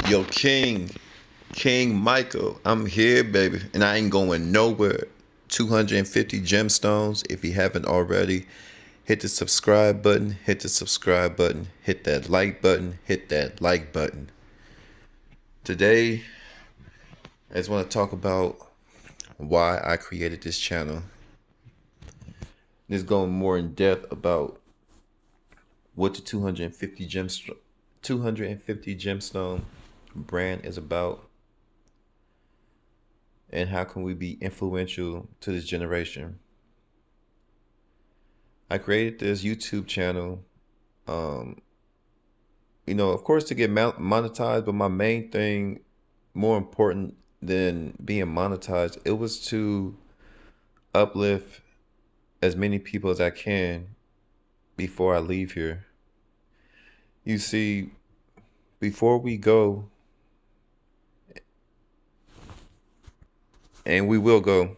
Yo, King Michael, I'm here, baby, and I ain't going nowhere. 250 gemstones. If you haven't already, hit the subscribe button, hit the subscribe button, hit that like button, hit that like button. Today, I just want to talk about why I created this channel. This going more in depth about what the 250 gemstone brand is about, and how can we be influential to this generation. I created this YouTube channel, um, of course, to get monetized, but my main thing, more important than being monetized, it was to uplift as many people as I can before I leave here. You see, before we go, and we will go,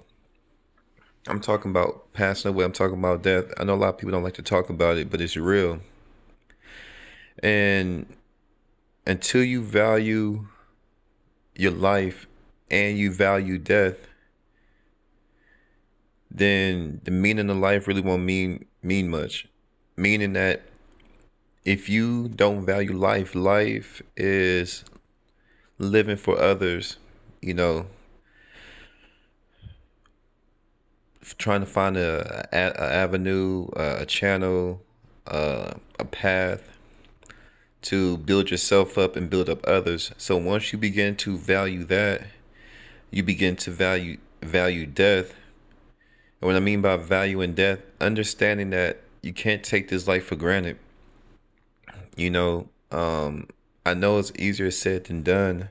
I'm talking about passing away, I'm talking about death. I know a lot of people don't like to talk about it, but it's real. And until you value your life and you value death, then the meaning of life really won't mean much. Meaning that if you don't value life, life is living for others, you know, trying to find a avenue, a channel, a path to build yourself up and build up others. So once you begin to value that, you begin to value death. And what I mean by valuing death, understanding that you can't take this life for granted. You know, I know it's easier said than done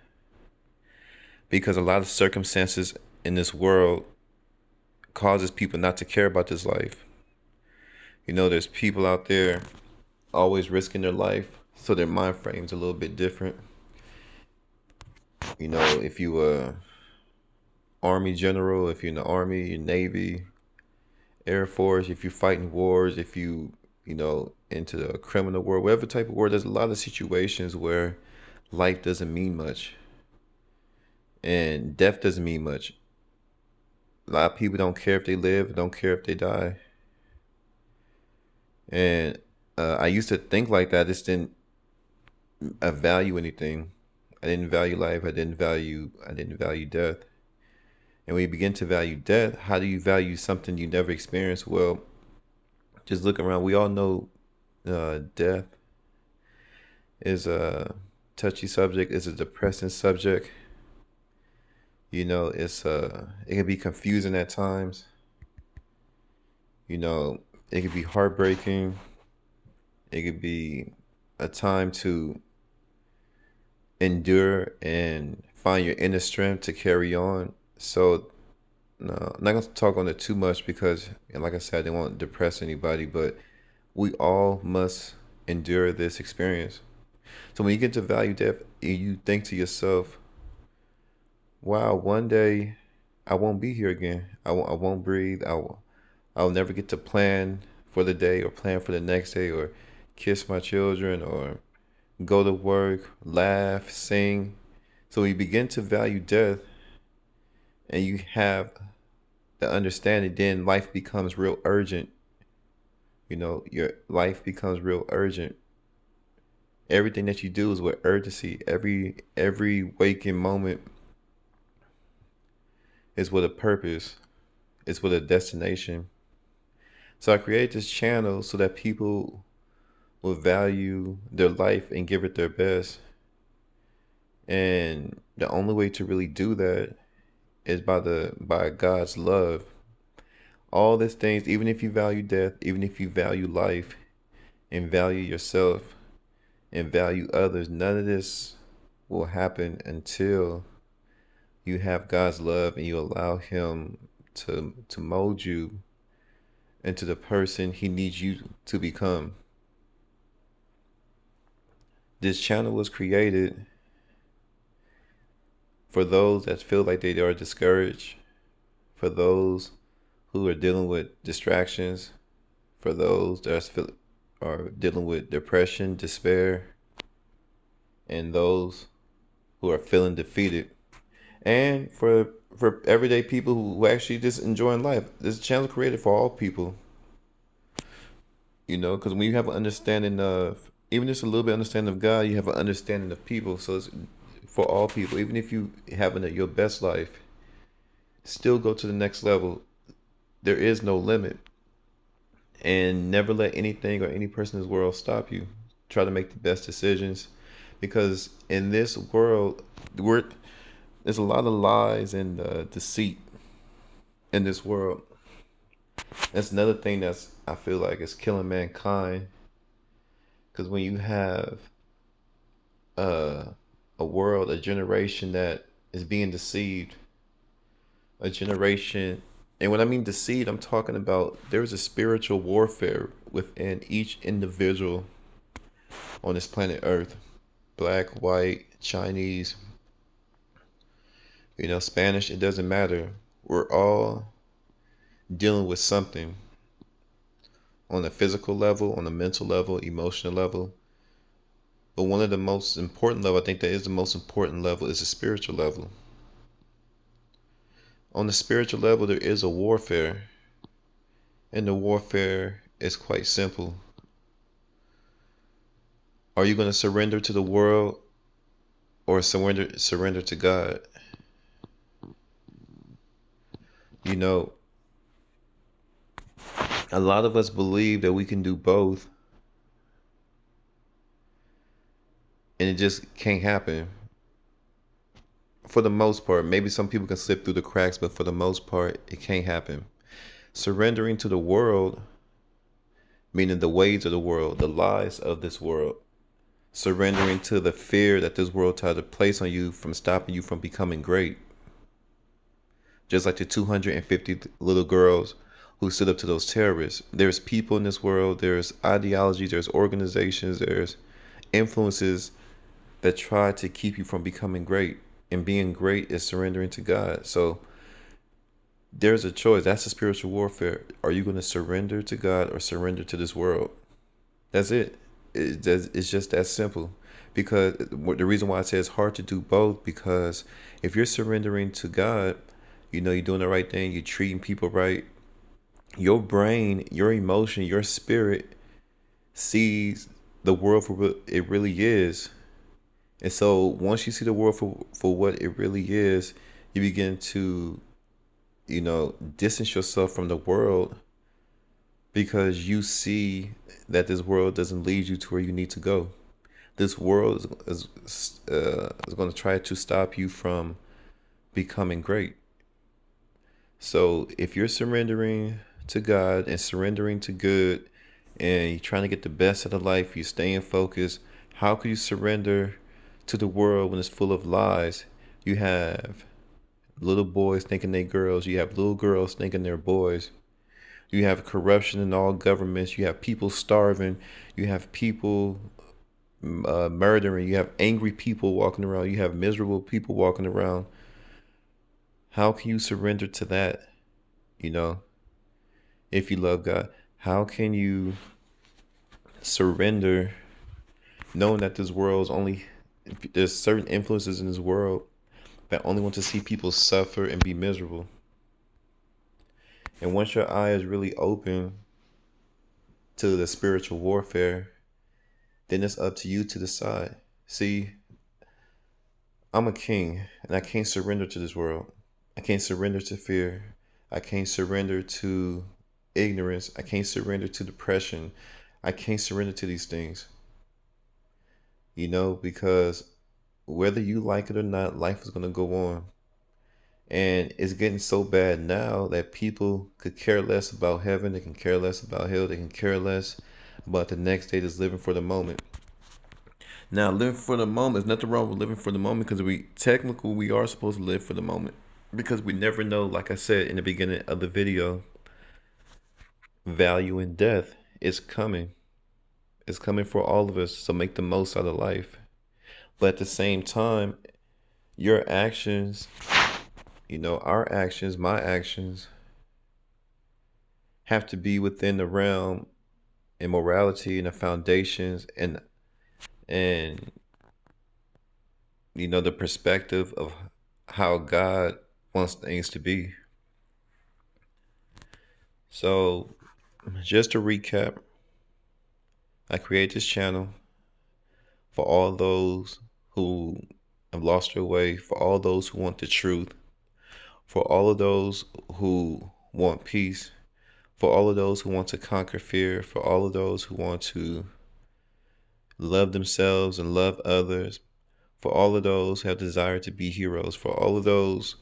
because a lot of circumstances in this world causes people not to care about this life. You know, there's people out there always risking their life, so their mind frame's a little bit different. You know, if you army general, if you're in the army, navy, air force, if you're fighting wars, if you into the criminal world, whatever type of war, there's a lot of situations where life doesn't mean much and death doesn't mean much. A lot of people don't care if they live, don't care if they die. And I used to think like that. I just didn't value anything. I didn't value life. I didn't value death. And when you begin to value death, how do you value something you never experienced? Well, just look around. We all know death is a touchy subject. It's a depressing subject. You know, it can be confusing at times. You know, it can be heartbreaking. It could be a time to endure and find your inner strength to carry on. So, no, I'm not gonna talk on it too much because, and like I said, I didn't want to depress anybody, but we all must endure this experience. So when you get to value death, you think to yourself, wow, one day I won't be here again. I won't breathe. I'll never get to plan for the day or plan for the next day or kiss my children or go to work, laugh, sing. So when you begin to value death and you have the understanding, then life becomes real urgent. You know, your life becomes real urgent. Everything that you do is with urgency. Every waking moment is with a purpose. It's with a destination. So I created this channel so that people will value their life and give it their best. And the only way to really do that is by God's love. All these things, even if you value death, even if you value life and value yourself and value others, none of this will happen until you have God's love and you allow him to mold you into the person he needs you to become. This channel was created for those that feel like they are discouraged, for those who are dealing with distractions, for those that are dealing with depression, despair, and those who are feeling defeated, and for everyday people who actually just enjoying life. This channel is created for all people, because when you have an understanding of even just a little bit understanding of God, you have an understanding of people. So it's for all people. Even if you having your best life, still go to the next level. There is no limit, and never let anything or any person in this world stop you. Try to make the best decisions, because in this world, we're there's a lot of lies and deceit in this world. That's another thing that's I feel like is killing mankind. Because when you have uh, a world, a generation that is being deceived, a generation, and when I mean deceived, I'm talking about there's a spiritual warfare within each individual on this planet Earth. Black, white, Chinese, Spanish, it doesn't matter. We're all dealing with something on a physical level, on a mental level, emotional level. But one of the most important level, I think that is the most important level, is the spiritual level. On the spiritual level, there is a warfare, and the warfare is quite simple. Are you going to surrender to the world or surrender to God? You know, a lot of us believe that we can do both, and it just can't happen. For the most part, maybe some people can slip through the cracks, but for the most part, it can't happen. Surrendering to the world, meaning the ways of the world, the lies of this world. Surrendering to the fear that this world tried to place on you from stopping you from becoming great. Just like the 250 little girls who stood up to those terrorists. There's people in this world, there's ideologies, there's organizations, there's influences that try to keep you from becoming great. And being great is surrendering to God. So there's a choice. That's the spiritual warfare. Are you going to surrender to God or surrender to this world? That's it. It's just that simple. Because the reason why I say it's hard to do both, because if you're surrendering to God, you're doing the right thing, you're treating people right, your brain, your emotion, your spirit sees the world for what it really is. And so once you see the world for what it really is, you begin to, distance yourself from the world, because you see that this world doesn't lead you to where you need to go. This world is going to try to stop you from becoming great. So if you're surrendering to God and surrendering to good, and you're trying to get the best out of life, you're staying focused, how could you surrender to the world when it's full of lies? You have little boys thinking they're girls. You have little girls thinking they're boys. You have corruption in all governments. You have people starving. You have people murdering. You have angry people walking around. You have miserable people walking around. How can you surrender to that? You know, if you love God, how can you surrender knowing that this world is only, there's certain influences in this world that only want to see people suffer and be miserable. And once your eye is really open to the spiritual warfare, then it's up to you to decide. See, I'm a king, and I can't surrender to this world. I can't surrender to fear. I can't surrender to ignorance. I can't surrender to depression. I can't surrender to these things, because whether you like it or not, life is going to go on. And it's getting so bad now that people could care less about heaven. They can care less about hell. They can care less about the next day, just living for the moment. Now, living for the moment, there's nothing wrong with living for the moment, because we are supposed to live for the moment, because we never know, like I said in the beginning of the video, value in death is coming. It's coming for all of us, so make the most out of life. But at the same time, your actions, our actions, my actions, have to be within the realm and morality and the foundations and the perspective of how God wants things to be. So, just to recap, I created this channel for all those who have lost their way, for all those who want the truth, for all of those who want peace, for all of those who want to conquer fear, for all of those who want to love themselves and love others, for all of those who have desire to be heroes, for all of those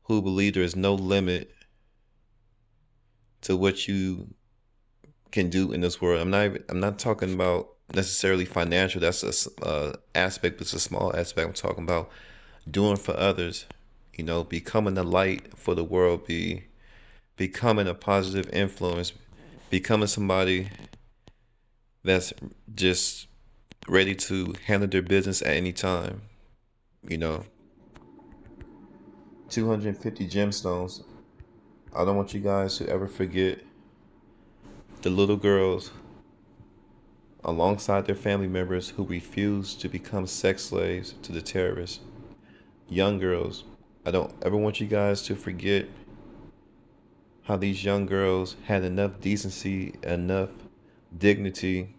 who believe there is no limit to what you can do in this world. I'm not talking about necessarily financial. That's a aspect, but it's a small aspect. I'm talking about doing for others. Becoming a light for the world. Becoming a positive influence. Becoming somebody that's just ready to handle their business at any time. You know, 250 gemstones. I don't want you guys to ever forget the little girls alongside their family members who refused to become sex slaves to the terrorists. Young girls. I don't ever want you guys to forget how these young girls had enough decency, enough dignity,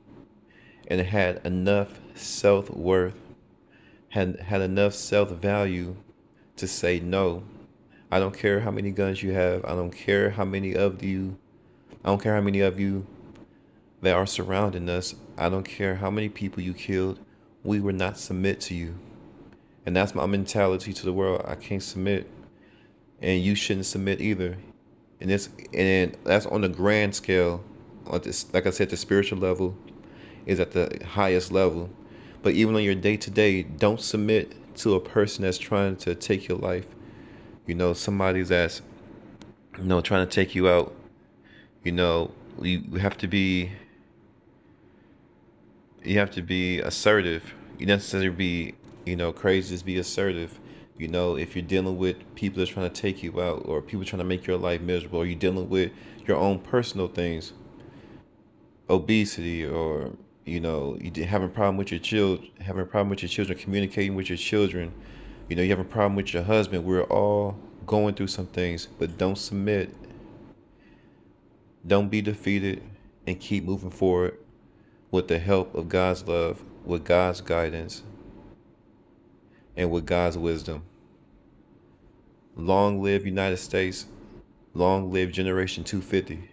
and had enough self-worth, had enough self-value to say no. I don't care how many guns you have. I don't care how many of you that are surrounding us. I don't care how many people you killed. We will not submit to you. And that's my mentality to the world. I can't submit, and you shouldn't submit either. And that's on the grand scale. On this, like I said, the spiritual level is at the highest level. But even on your day to day, don't submit to a person that's trying to take your life. Somebody that's trying to take you out. You have to be assertive. You don't necessarily be crazy. Just be assertive. If you're dealing with people that's trying to take you out, or people trying to make your life miserable, or you're dealing with your own personal things, obesity, or having a problem with your children, communicating with your children, you have a problem with your husband. We're all going through some things, but don't submit. Don't be defeated, and keep moving forward with the help of God's love, with God's guidance, and with God's wisdom. Long live United States. Long live Generation 250.